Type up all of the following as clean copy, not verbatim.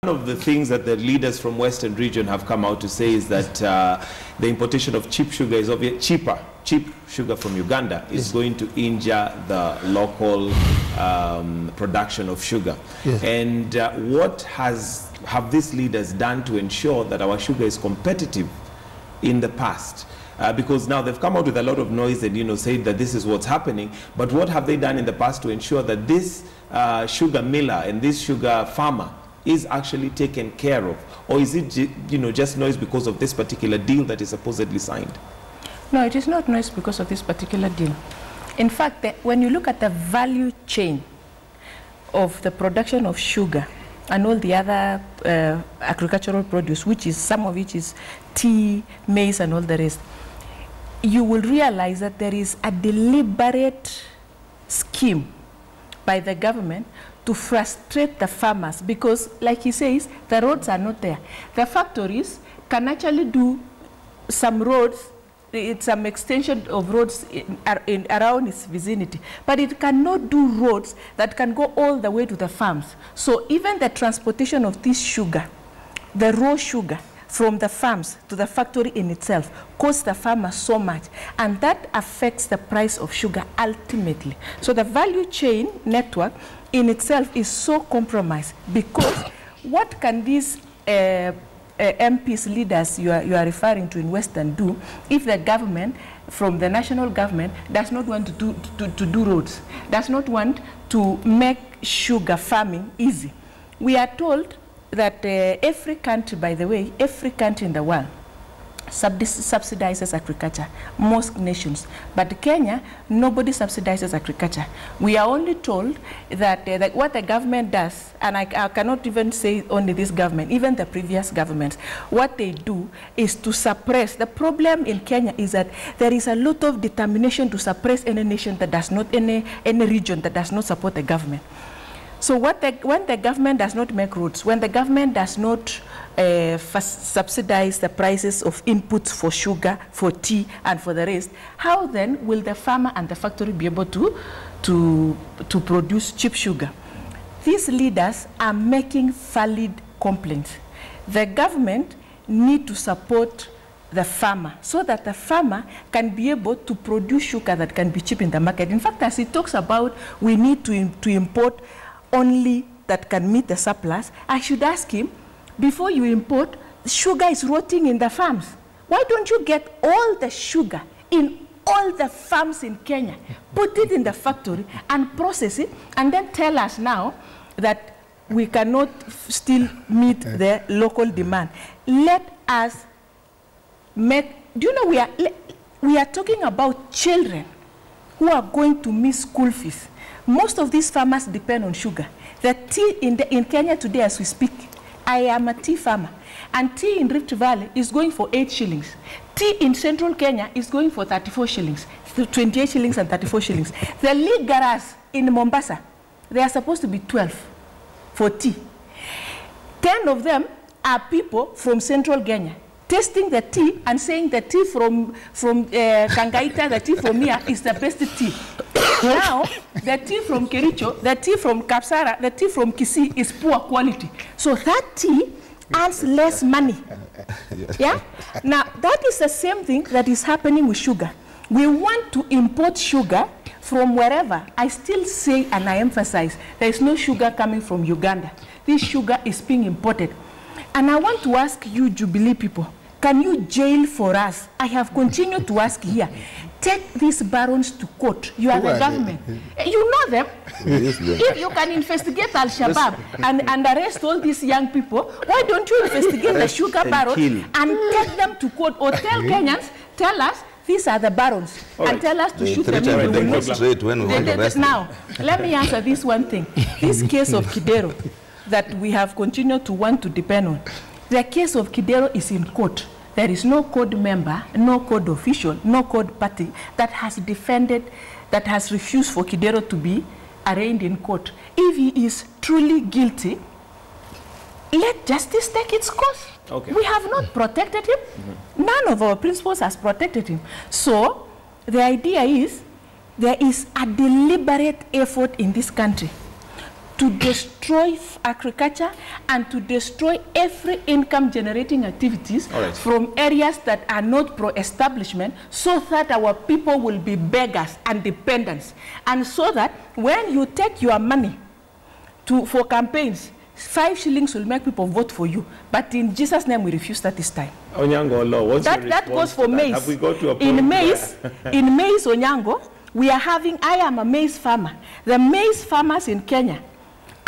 One of the things that the leaders from Western region have come out to say is that the importation of cheap sugar is cheap sugar from Uganda is going to injure the local production of sugar. And what have these leaders done to ensure that our sugar is competitive in the past? Because now they've come out with a lot of noise and, you know, said that this is what's happening. But what have they done in the past to ensure that this sugar miller and this sugar farmer is actually taken care of? Or is it, you know, just noise because of this particular deal that is supposedly signed? No, it is not noise because of this particular deal. In fact, when you look at the value chain of the production of sugar and all the other agricultural produce, which is some of which is tea, maize, and all the rest, you will realize that there is a deliberate scheme by the government to frustrate the farmers, because, like he says, the roads are not there. The factories can actually do some roads, some extension of roads around its vicinity, but it cannot do roads that can go all the way to the farms. So even the transportation of this sugar, the raw sugar, from the farms to the factory in itself costs the farmer so much, and that affects the price of sugar ultimately. So the value chain network in itself is so compromised, because what can these MPs, leaders you are referring to in Western do if the government, from the national government, does not want to do roads, does not want to make sugar farming easy? We are told that every country, by the way, every country in the world subsidizes agriculture, most nations. But Kenya, nobody subsidizes agriculture. We are only told that, what the government does, and I cannot even say only this government, even the previous governments, what they do is to suppress. The problem in Kenya is that there is a lot of determination to suppress any nation that does not, any region that does not support the government. So when the government does not make roads, when the government does not subsidize the prices of inputs for sugar, for tea, and for the rest, how then will the farmer and the factory be able to produce cheap sugar? These leaders are making valid complaints. The government need to support the farmer so that the farmer can be able to produce sugar that can be cheap in the market. In fact, as he talks about, we need to import only that can meet the surplus, I should ask him, before you import, sugar is rotting in the farms. Why don't you get all the sugar in all the farms in Kenya, put it in the factory and process it, and then tell us now that we cannot still meet the local demand? Let us make, do you know, we are talking about children who are going to miss school fees. Most of these farmers depend on sugar. The tea in Kenya today, as we speak, I am a tea farmer, and tea in Rift Valley is going for 8 shillings. Tea in central Kenya is going for 34 shillings, 28 shillings and 34 shillings. The beggars in Mombasa, they are supposed to be 12 for tea. 10 of them are people from central Kenya, tasting the tea and saying the tea from Kangaita, the tea from here is the best tea. Now, the tea from Kericho, the tea from Kapsara, the tea from Kisii is poor quality. So that tea earns less money. Yeah? Now, that is the same thing that is happening with sugar. We want to import sugar from wherever. I still say, and I emphasize, there is no sugar coming from Uganda. This sugar is being imported. And I want to ask you, Jubilee people, can you jail for us? I have continued to ask here. Take these barons to court. You are the government. You know them. If you can investigate Al-Shabaab and arrest all these young people, why don't you investigate the sugar barons and take them to court? Or tell Kenyans, tell us, these are the barons, and tell us to shoot them. Now, let me answer this one thing. This case of Kidero that we have continued to want to depend on, the case of Kidero is in court. There is no court member, no court official, no court party that has defended, that has refused for Kidero to be arraigned in court. If he is truly guilty, let justice take its course. Okay. We have not protected him. None of our principals has protected him. So the idea is there is a deliberate effort in this country to destroy agriculture and to destroy every income generating activities from areas that are not pro-establishment, so that our people will be beggars and dependents. And so that when you take your money for campaigns, 5 shillings will make people vote for you. But in Jesus' name, we refuse that this time. Onyango Law, what's your that goes for maize. Have we got to a point in maize, Onyango, we are having, I am a maize farmer. The maize farmers in Kenya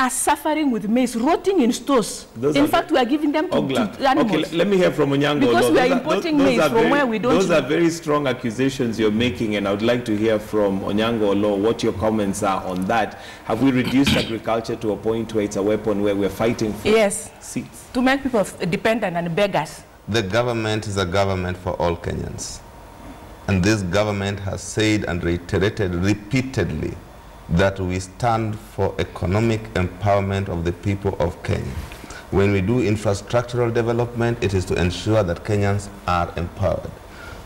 are suffering with maize, rotting in stores. In fact, we are giving them to animals. Okay, let me hear from Onyango. Because we are importing maize from where we don't Those know. are very strong accusations you're making, and I would like to hear from Onyango Law what your comments are on that. Have we reduced agriculture to a point where it's a weapon where we're fighting for seats? To make people dependent and beggars. The government is a government for all Kenyans. And this government has said and reiterated repeatedly that we stand for economic empowerment of the people of Kenya. When we do infrastructural development, it is to ensure that Kenyans are empowered.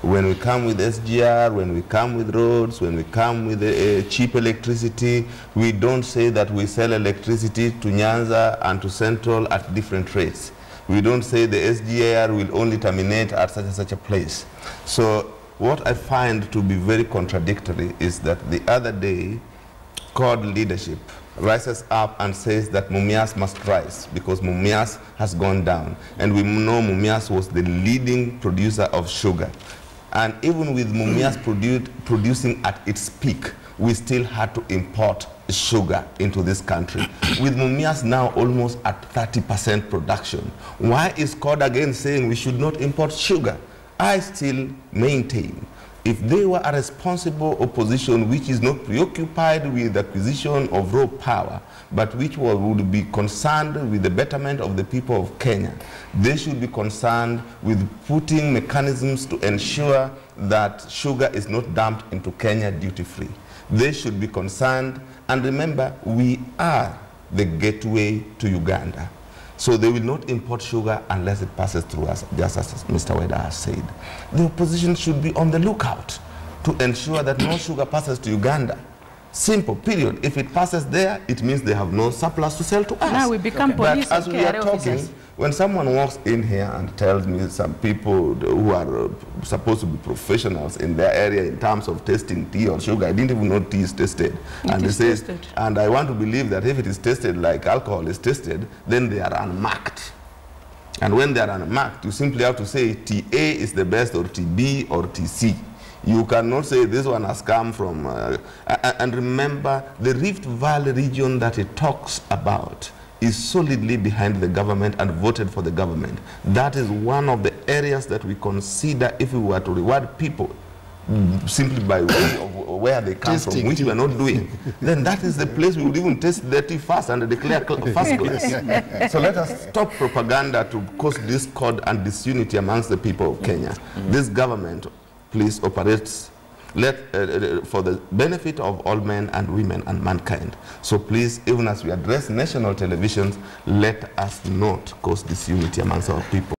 When we come with SGR, when we come with roads, when we come with cheap electricity, we don't say that we sell electricity to Nyanza and to Central at different rates. We don't say the SGR will only terminate at such and such a place. So what I find to be very contradictory is that the other day, CORD leadership rises up and says that Mumias must rise because Mumias has gone down. And we know Mumias was the leading producer of sugar. And even with Mumias producing at its peak, we still had to import sugar into this country. With Mumias now almost at 30% production, why is CORD again saying we should not import sugar? I still maintain if they were a responsible opposition which is not preoccupied with the acquisition of raw power, but which would be concerned with the betterment of the people of Kenya, they should be concerned with putting mechanisms to ensure that sugar is not dumped into Kenya duty-free. They should be concerned, and remember, we are the gateway to Uganda. So they will not import sugar unless it passes through us, just as Mr. Weda has said. The opposition should be on the lookout to ensure that no sugar passes to Uganda. Simple, period. If it passes there, it means they have no surplus to sell to us. Now we become police but as we are talking, officers. when someone walks in here and tells me some people who are supposed to be professionals in their area in terms of testing tea or sugar, I didn't even know tea is tested. And they say, and I want to believe that if it is tested like alcohol is tested, then they are unmarked. And when they are unmarked, you simply have to say TA is the best or TB or TC. You cannot say this one has come from, and remember the Rift Valley region that it talks about is solidly behind the government and voted for the government. That is one of the areas that we consider if we were to reward people simply by way of where they come from, which we are not doing, then that is the place we would even test the tea first and declare first class. So let us stop propaganda to cause discord and disunity amongst the people of Kenya. This government, please, operates for the benefit of all men and women and mankind. So please, even as we address national televisions, let us not cause disunity amongst our people.